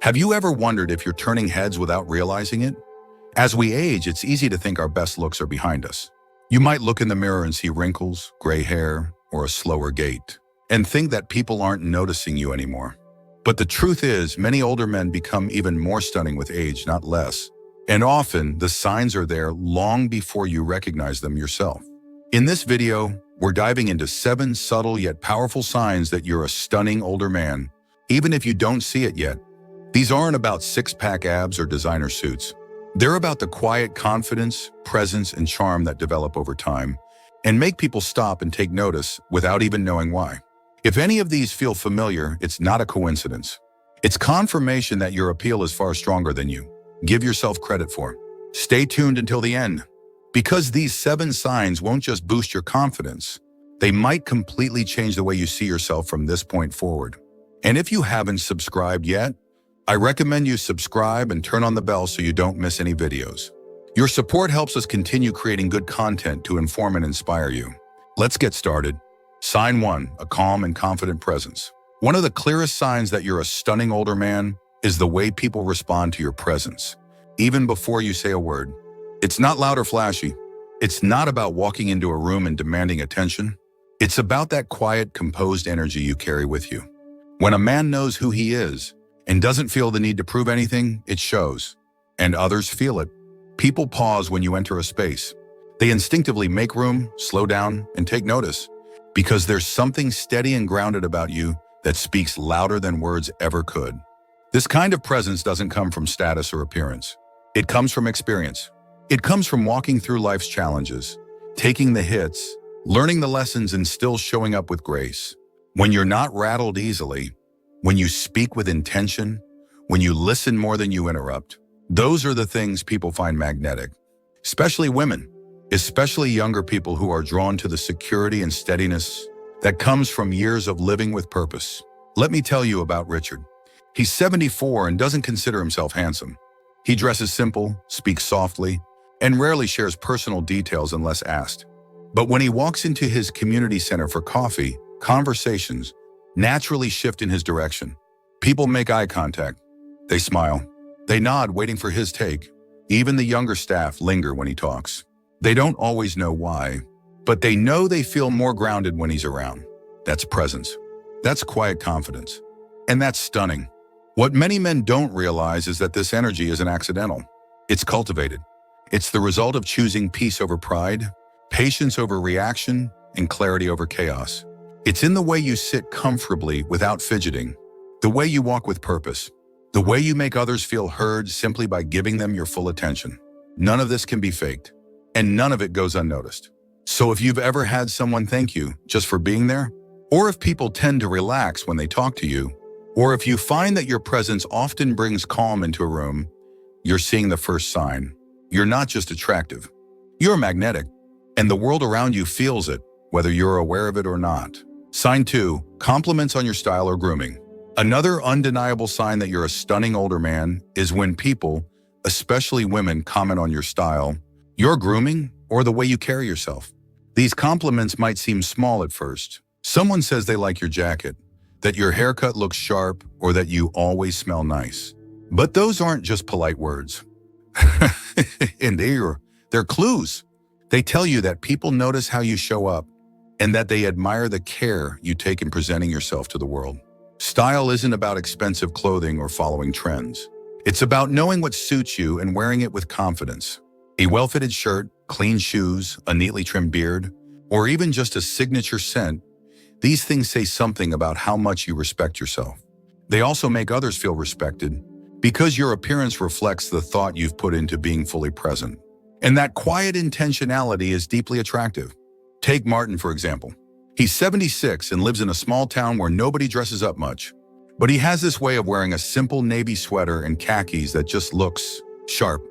Have you ever wondered if you're turning heads without realizing it? As we age, it's easy to think our best looks are behind us. You might look in the mirror and see wrinkles, gray hair, or a slower gait, and think that people aren't noticing you anymore. But the truth is, many older men become even more stunning with age, not less. And often, the signs are there long before you recognize them yourself. In this video, we're diving into 7 subtle yet powerful signs that you're a stunning older man, even if you don't see it yet. These aren't about six-pack abs or designer suits. They're about the quiet confidence, presence, and charm that develop over time and make people stop and take notice without even knowing why. If any of these feel familiar, it's not a coincidence. It's confirmation that your appeal is far stronger than you give yourself credit for. Stay tuned until the end, because these 7 signs won't just boost your confidence, they might completely change the way you see yourself from this point forward. And if you haven't subscribed yet, I recommend you subscribe and turn on the bell so you don't miss any videos. Your support helps us continue creating good content to inform and inspire you. Let's get started. Sign 1, a calm and confident presence. One of the clearest signs that you're a stunning older man is the way people respond to your presence, even before you say a word. It's not loud or flashy. It's not about walking into a room and demanding attention. It's about that quiet, composed energy you carry with you. When a man knows who he is and doesn't feel the need to prove anything, it shows, and others feel it. People pause when you enter a space. They instinctively make room, slow down, and take notice, because there's something steady and grounded about you that speaks louder than words ever could. This kind of presence doesn't come from status or appearance. It comes from experience. It comes from walking through life's challenges, taking the hits, learning the lessons, and still showing up with grace. When you're not rattled easily, when you speak with intention, when you listen more than you interrupt, those are the things people find magnetic. Especially women, especially younger people who are drawn to the security and steadiness that comes from years of living with purpose. Let me tell you about Richard. He's 74 and doesn't consider himself handsome. He dresses simple, speaks softly, and rarely shares personal details unless asked. But when he walks into his community center for coffee, conversations naturally shift in his direction. People make eye contact. They smile. They nod, waiting for his take. Even the younger staff linger when he talks. They don't always know why, but they know they feel more grounded when he's around. That's presence. That's quiet confidence. And that's stunning. What many men don't realize is that this energy isn't accidental. It's cultivated. It's the result of choosing peace over pride, patience over reaction, and clarity over chaos. It's in the way you sit comfortably without fidgeting, the way you walk with purpose, the way you make others feel heard simply by giving them your full attention. None of this can be faked, and none of it goes unnoticed. So if you've ever had someone thank you just for being there, or if people tend to relax when they talk to you, or if you find that your presence often brings calm into a room, you're seeing the first sign. You're not just attractive. You're magnetic, and the world around you feels it, whether you're aware of it or not. Sign 2, compliments on your style or grooming. Another undeniable sign that you're a stunning older man is when people, especially women, comment on your style, your grooming, or the way you carry yourself. These compliments might seem small at first. Someone says they like your jacket, that your haircut looks sharp, or that you always smell nice. But those aren't just polite words. And they're clues. They tell you that people notice how you show up and that they admire the care you take in presenting yourself to the world. Style isn't about expensive clothing or following trends. It's about knowing what suits you and wearing it with confidence. A well-fitted shirt, clean shoes, a neatly trimmed beard, or even just a signature scent, these things say something about how much you respect yourself. They also make others feel respected because your appearance reflects the thought you've put into being fully present. And that quiet intentionality is deeply attractive. Take Martin, for example. He's 76 and lives in a small town where nobody dresses up much. But he has this way of wearing a simple navy sweater and khakis that just looks sharp.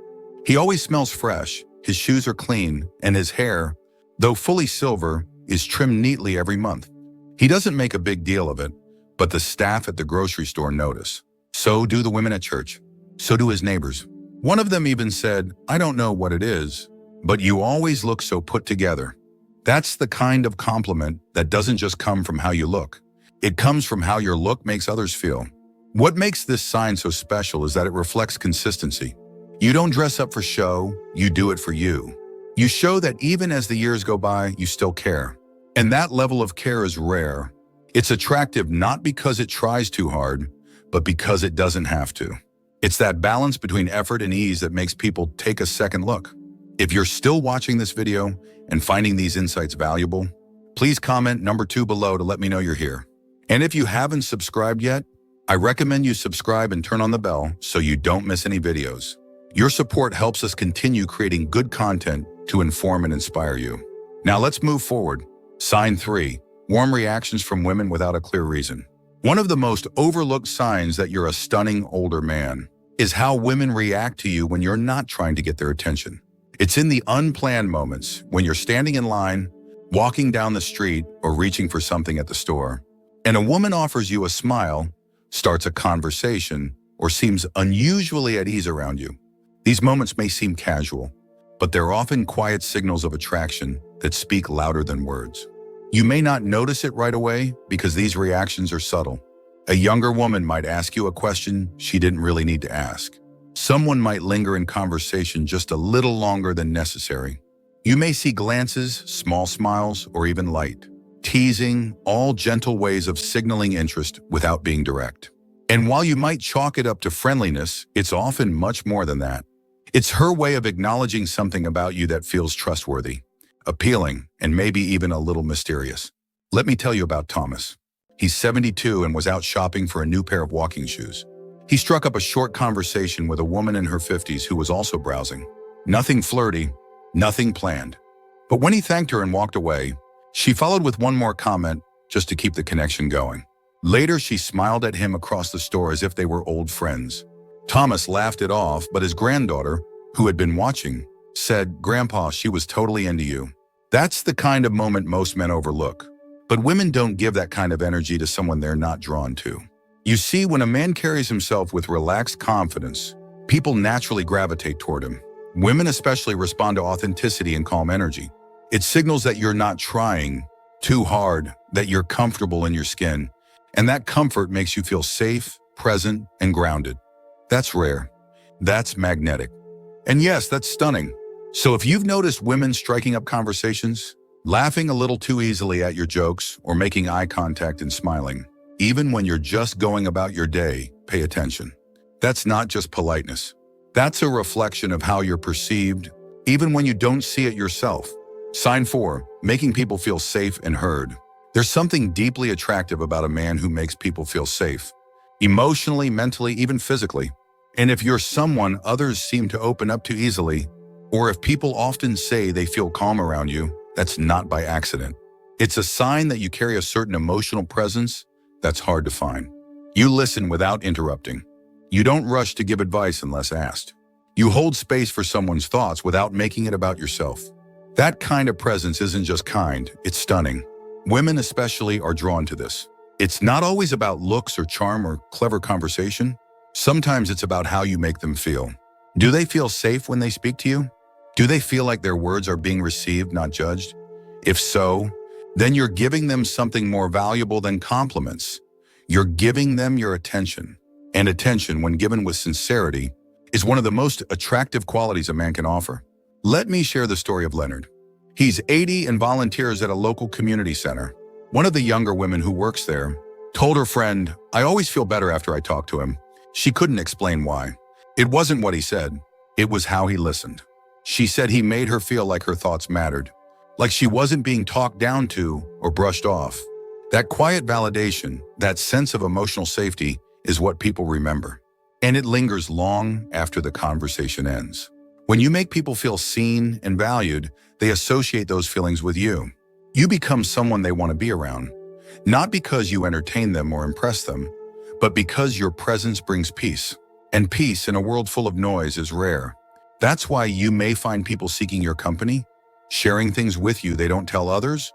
He always smells fresh, his shoes are clean, and his hair, though fully silver, is trimmed neatly every month. He doesn't make a big deal of it, but the staff at the grocery store notice. So do the women at church. So do his neighbors. One of them even said, "I don't know what it is, but you always look so put together." That's the kind of compliment that doesn't just come from how you look. It comes from how your look makes others feel. What makes this sign so special is that it reflects consistency. You don't dress up for show, you do it for you. You show that even as the years go by, you still care. And that level of care is rare. It's attractive not because it tries too hard, but because it doesn't have to. It's that balance between effort and ease that makes people take a second look. If you're still watching this video and finding these insights valuable, please comment number 2 below to let me know you're here. And if you haven't subscribed yet, I recommend you subscribe and turn on the bell so you don't miss any videos. Your support helps us continue creating good content to inform and inspire you. Now let's move forward. Sign 3, warm reactions from women without a clear reason. One of the most overlooked signs that you're a stunning older man is how women react to you when you're not trying to get their attention. It's in the unplanned moments when you're standing in line, walking down the street, or reaching for something at the store, and a woman offers you a smile, starts a conversation, or seems unusually at ease around you. These moments may seem casual, but they're often quiet signals of attraction that speak louder than words. You may not notice it right away because these reactions are subtle. A younger woman might ask you a question she didn't really need to ask. Someone might linger in conversation just a little longer than necessary. You may see glances, small smiles, or even light. Teasing, all gentle ways of signaling interest without being direct. And while you might chalk it up to friendliness, it's often much more than that. It's her way of acknowledging something about you that feels trustworthy, appealing, and maybe even a little mysterious. Let me tell you about Thomas. He's 72 and was out shopping for a new pair of walking shoes. He struck up a short conversation with a woman in her 50s who was also browsing. Nothing flirty, nothing planned. But when he thanked her and walked away, she followed with one more comment just to keep the connection going. Later, she smiled at him across the store as if they were old friends. Thomas laughed it off, but his granddaughter, who had been watching, said, "Grandpa, she was totally into you." That's the kind of moment most men overlook. But women don't give that kind of energy to someone they're not drawn to. You see, when a man carries himself with relaxed confidence, people naturally gravitate toward him. Women especially respond to authenticity and calm energy. It signals that you're not trying too hard, that you're comfortable in your skin, and that comfort makes you feel safe, present, and grounded. That's rare. That's magnetic. And yes, that's stunning. So if you've noticed women striking up conversations, laughing a little too easily at your jokes, or making eye contact and smiling, even when you're just going about your day, pay attention. That's not just politeness. That's a reflection of how you're perceived, even when you don't see it yourself. Sign 4, making people feel safe and heard. There's something deeply attractive about a man who makes people feel safe, emotionally, mentally, even physically. And if you're someone others seem to open up to easily, or if people often say they feel calm around you, that's not by accident. It's a sign that you carry a certain emotional presence that's hard to find. You listen without interrupting. You don't rush to give advice unless asked. You hold space for someone's thoughts without making it about yourself. That kind of presence isn't just kind, it's stunning. Women especially are drawn to this. It's not always about looks or charm or clever conversation. Sometimes it's about how you make them feel. Do they feel safe when they speak to you? Do they feel like their words are being received, not judged? If so, then you're giving them something more valuable than compliments. You're giving them your attention. And attention, when given with sincerity, is one of the most attractive qualities a man can offer. Let me share the story of Leonard. He's 80 and volunteers at a local community center. One of the younger women who works there told her friend, "I always feel better after I talk to him." She couldn't explain why. It wasn't what he said. It was how he listened. She said he made her feel like her thoughts mattered, like she wasn't being talked down to or brushed off. That quiet validation, that sense of emotional safety, is what people remember. And it lingers long after the conversation ends. When you make people feel seen and valued, they associate those feelings with you. You become someone they want to be around, not because you entertain them or impress them, but because your presence brings peace. And peace in a world full of noise is rare. That's why you may find people seeking your company, sharing things with you they don't tell others,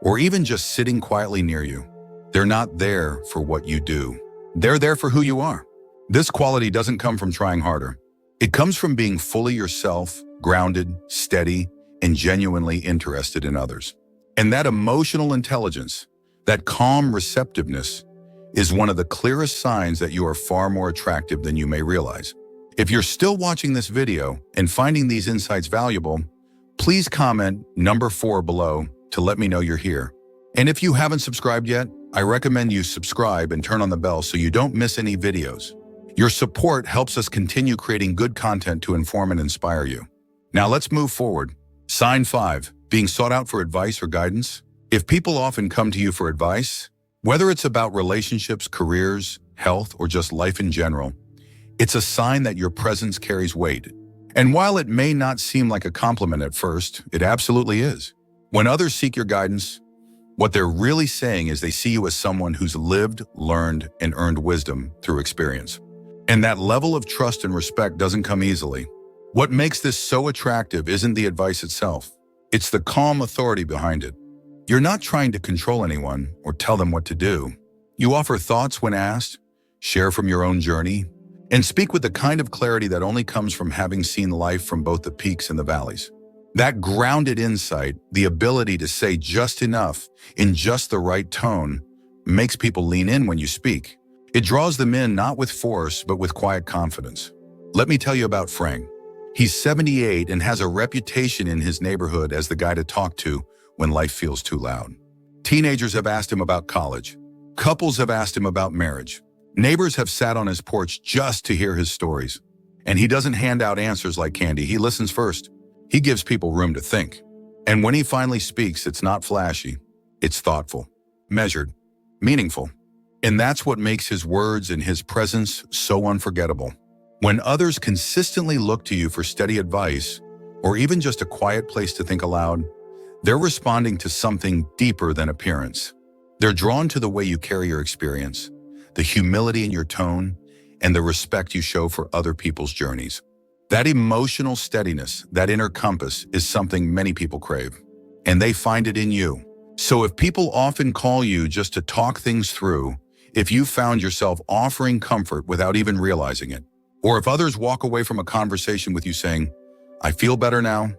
or even just sitting quietly near you. They're not there for what you do. They're there for who you are. This quality doesn't come from trying harder. It comes from being fully yourself, grounded, steady, and genuinely interested in others. And that emotional intelligence, that calm receptiveness, is one of the clearest signs that you are far more attractive than you may realize. If you're still watching this video and finding these insights valuable, please comment number 4 below to let me know you're here. And if you haven't subscribed yet, I recommend you subscribe and turn on the bell so you don't miss any videos. Your support helps us continue creating good content to inform and inspire you. Now let's move forward. Sign 5, being sought out for advice or guidance. If people often come to you for advice, whether it's about relationships, careers, health, or just life in general, it's a sign that your presence carries weight. And while it may not seem like a compliment at first, it absolutely is. When others seek your guidance, what they're really saying is they see you as someone who's lived, learned, and earned wisdom through experience. And that level of trust and respect doesn't come easily. What makes this so attractive isn't the advice itself. It's the calm authority behind it. You're not trying to control anyone or tell them what to do. You offer thoughts when asked, share from your own journey, and speak with the kind of clarity that only comes from having seen life from both the peaks and the valleys. That grounded insight, the ability to say just enough in just the right tone, makes people lean in when you speak. It draws them in not with force, but with quiet confidence. Let me tell you about Frank. He's 78 and has a reputation in his neighborhood as the guy to talk to when life feels too loud. Teenagers have asked him about college. Couples have asked him about marriage. Neighbors have sat on his porch just to hear his stories. And he doesn't hand out answers like candy. He listens first. He gives people room to think. And when he finally speaks, it's not flashy. It's thoughtful, measured, meaningful. And that's what makes his words and his presence so unforgettable. When others consistently look to you for steady advice, or even just a quiet place to think aloud, they're responding to something deeper than appearance. They're drawn to the way you carry your experience, the humility in your tone, and the respect you show for other people's journeys. That emotional steadiness, that inner compass, is something many people crave, and they find it in you. So if people often call you just to talk things through, if you found yourself offering comfort without even realizing it, or if others walk away from a conversation with you saying, "I feel better now,"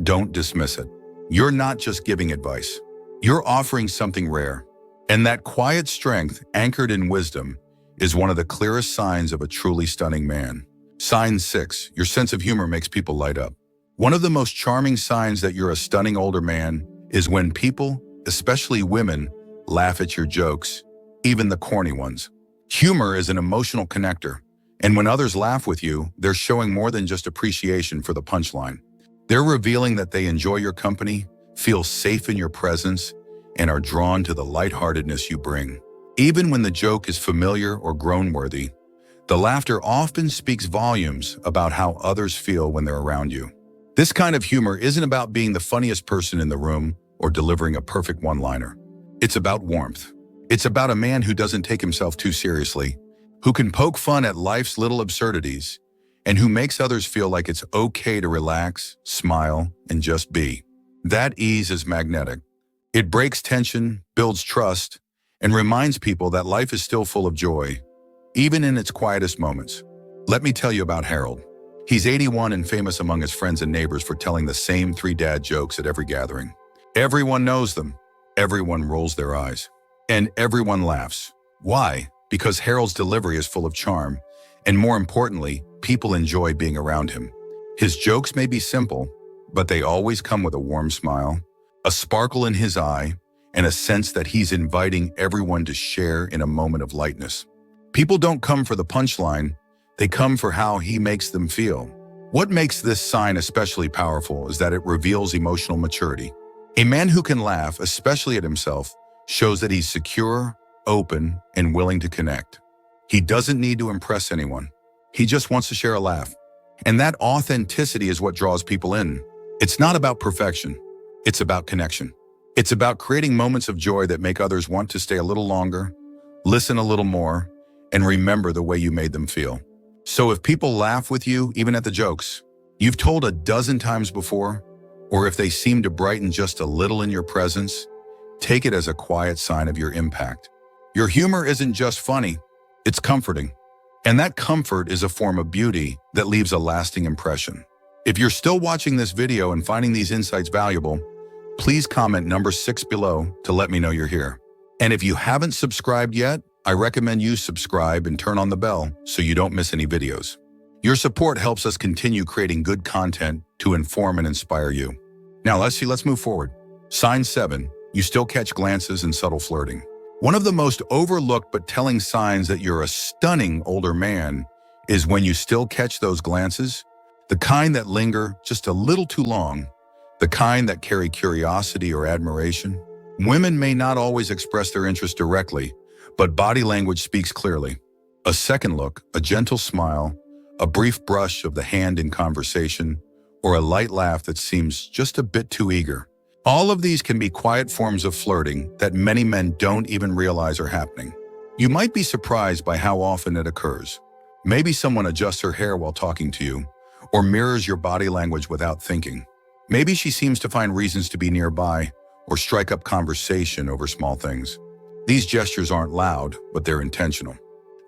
don't dismiss it. You're not just giving advice. You're offering something rare. And that quiet strength, anchored in wisdom, is one of the clearest signs of a truly stunning man. Sign 6, your sense of humor makes people light up. One of the most charming signs that you're a stunning older man is when people, especially women, laugh at your jokes, even the corny ones. Humor is an emotional connector, and when others laugh with you, they're showing more than just appreciation for the punchline. They're revealing that they enjoy your company, feel safe in your presence, and are drawn to the lightheartedness you bring. Even when the joke is familiar or groan-worthy, the laughter often speaks volumes about how others feel when they're around you. This kind of humor isn't about being the funniest person in the room or delivering a perfect one-liner. It's about warmth. It's about a man who doesn't take himself too seriously, who can poke fun at life's little absurdities, and who makes others feel like it's okay to relax, smile, and just be. That ease is magnetic. It breaks tension, builds trust, and reminds people that life is still full of joy, even in its quietest moments. Let me tell you about Harold. He's 81 and famous among his friends and neighbors for telling the same 3 dad jokes at every gathering. Everyone knows them, everyone rolls their eyes, and everyone laughs. Why? Because Harold's delivery is full of charm, and more importantly, people enjoy being around him. His jokes may be simple, but they always come with a warm smile, a sparkle in his eye, and a sense that he's inviting everyone to share in a moment of lightness. People don't come for the punchline, they come for how he makes them feel. What makes this sign especially powerful is that it reveals emotional maturity. A man who can laugh, especially at himself, shows that he's secure, open, and willing to connect. He doesn't need to impress anyone. He just wants to share a laugh. And that authenticity is what draws people in. It's not about perfection. It's about connection. It's about creating moments of joy that make others want to stay a little longer, listen a little more, and remember the way you made them feel. So if people laugh with you, even at the jokes you've told a dozen times before, or if they seem to brighten just a little in your presence, take it as a quiet sign of your impact. Your humor isn't just funny, it's comforting. And that comfort is a form of beauty that leaves a lasting impression. If you're still watching this video and finding these insights valuable, please comment number 6 below to let me know you're here. And if you haven't subscribed yet, I recommend you subscribe and turn on the bell so you don't miss any videos. Your support helps us continue creating good content to inform and inspire you. Now let's move forward. Sign 7, you still catch glances and subtle flirting. One of the most overlooked but telling signs that you're a stunning older man is when you still catch those glances, the kind that linger just a little too long, the kind that carry curiosity or admiration. Women may not always express their interest directly, but body language speaks clearly. A second look, a gentle smile, a brief brush of the hand in conversation, or a light laugh that seems just a bit too eager. All of these can be quiet forms of flirting that many men don't even realize are happening. You might be surprised by how often it occurs. Maybe someone adjusts her hair while talking to you, or mirrors your body language without thinking. Maybe she seems to find reasons to be nearby, or strike up conversation over small things. These gestures aren't loud, but they're intentional.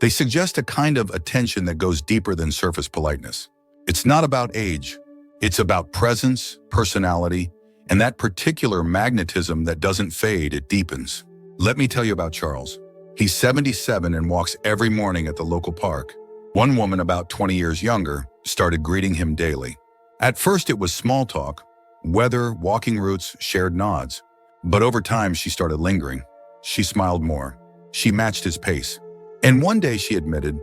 They suggest a kind of attention that goes deeper than surface politeness. It's not about age. It's about presence, personality, and that particular magnetism that doesn't fade, it deepens. Let me tell you about Charles. He's 77 and walks every morning at the local park. One woman about 20 years younger started greeting him daily. At first it was small talk, weather, walking routes, shared nods. But over time she started lingering. She smiled more. She matched his pace. And one day she admitted,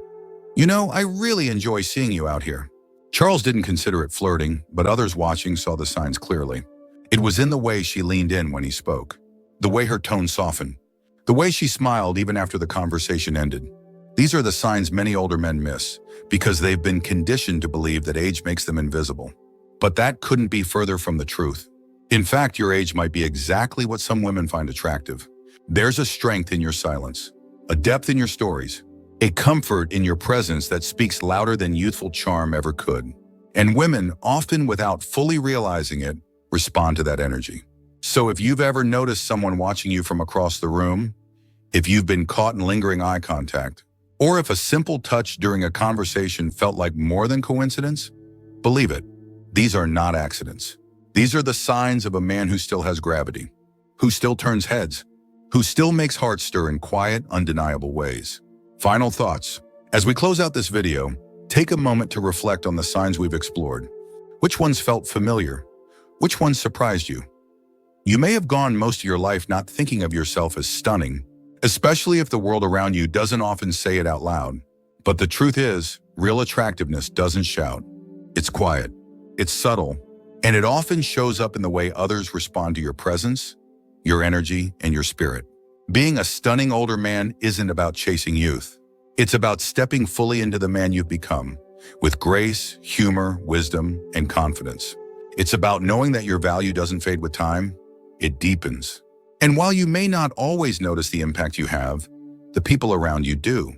"You know, I really enjoy seeing you out here." Charles didn't consider it flirting, but others watching saw the signs clearly. It was in the way she leaned in when he spoke, the way her tone softened, the way she smiled even after the conversation ended. These are the signs many older men miss because they've been conditioned to believe that age makes them invisible. But that couldn't be further from the truth. In fact, your age might be exactly what some women find attractive. There's a strength in your silence, a depth in your stories, a comfort in your presence that speaks louder than youthful charm ever could. And women, often without fully realizing it, respond to that energy. So if you've ever noticed someone watching you from across the room, if you've been caught in lingering eye contact, or if a simple touch during a conversation felt like more than coincidence, believe it, these are not accidents. These are the signs of a man who still has gravity, who still turns heads, who still makes hearts stir in quiet, undeniable ways. Final thoughts. As we close out this video, take a moment to reflect on the signs we've explored. Which ones felt familiar? Which ones surprised you? You may have gone most of your life not thinking of yourself as stunning, especially if the world around you doesn't often say it out loud. But the truth is, real attractiveness doesn't shout. It's quiet, it's subtle, and it often shows up in the way others respond to your presence, your energy, and your spirit. Being a stunning older man isn't about chasing youth. It's about stepping fully into the man you've become, with grace, humor, wisdom, and confidence. It's about knowing that your value doesn't fade with time, it deepens. And while you may not always notice the impact you have, the people around you do.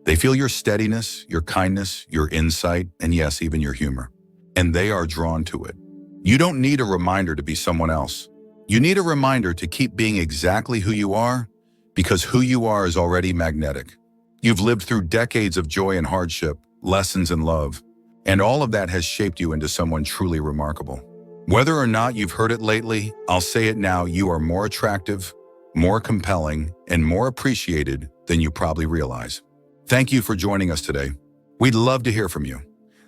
They feel your steadiness, your kindness, your insight, and yes, even your humor. And they are drawn to it. You don't need a reminder to be someone else. You need a reminder to keep being exactly who you are, because who you are is already magnetic. You've lived through decades of joy and hardship, lessons and love, and all of that has shaped you into someone truly remarkable. Whether or not you've heard it lately, I'll say it now, you are more attractive, more compelling, and more appreciated than you probably realize. Thank you for joining us today. We'd love to hear from you.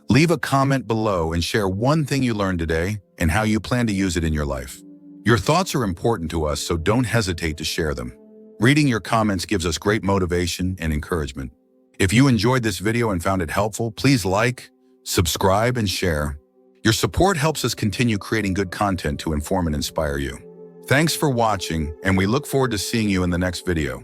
Leave a comment below and share one thing you learned today and how you plan to use it in your life. Your thoughts are important to us, so don't hesitate to share them. Reading your comments gives us great motivation and encouragement. If you enjoyed this video and found it helpful, please like, subscribe, and share. Your support helps us continue creating good content to inform and inspire you. Thanks for watching, and we look forward to seeing you in the next video.